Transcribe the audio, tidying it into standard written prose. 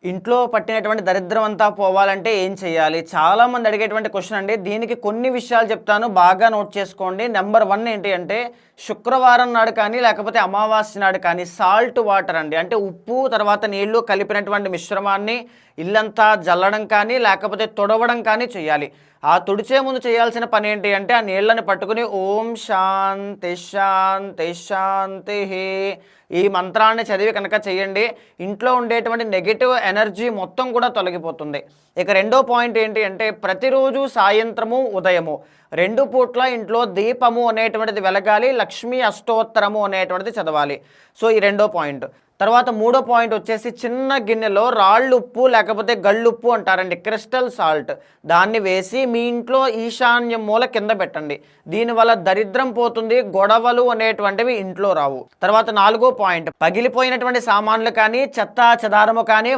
ఇంట్లో పట్టినటువంటి దరిద్రం అంతా పోవాలంటే ఏం చేయాలి? చాలామంది అడిగేటువంటి క్వెషన్ అండి. దీనికి కొన్ని విషయాలు చెప్తాను, బాగా నోట్ చేసుకోండి. నెంబర్ 1 ఏంటి అంటే, శుక్రవారం నాడు కానీ, లేకపోతే అమావాస్య నాడు కానీ సాల్ట్ వాటర్ అండి. అంటే ఉప్పు తర్వాత నీళ్లు కలిపినటువంటి మిశ్రమాన్ని ఇల్లంతా జల్లడం కానీ, లేకపోతే తుడవడం కానీ చేయాలి. ఆ తుడిచే ముందు చేయాల్సిన పని ఏంటి అంటే, ఆ నీళ్ళని పట్టుకుని ఓం శాంతి శాంతి శాంతిః ఈ మంత్రాన్ని చదివి కనుక చేయండి. ఇంట్లో ఉండేటువంటి నెగెటివ్ ఎనర్జీ మొత్తం కూడా తొలగిపోతుంది. ఇక రెండో పాయింట్ ఏంటి అంటే, ప్రతిరోజు సాయంత్రము ఉదయము 2 పూట్ల ఇంట్లో దీపము అనేటువంటిది వెలగాలి, లక్ష్మీ అష్టోత్తరము అనేటువంటిది చదవాలి. సో ఈ రెండో పాయింట్. తర్వాత మూడో పాయింట్ వచ్చేసి, చిన్న గిన్నెలో రాళ్ళు ఉప్పు లేకపోతే గళ్ళుప్పు అంటారండి, క్రిస్టల్ సాల్ట్, దాన్ని వేసి మీ ఇంట్లో ఈశాన్యం మూల కింద పెట్టండి. దీనివల్ల దరిద్రం పోతుంది, గొడవలు అనేటువంటివి ఇంట్లో రావు. తర్వాత 4వ పాయింట్, పగిలిపోయినటువంటి సామాన్లు కానీ చెత్త చెదారము కానీ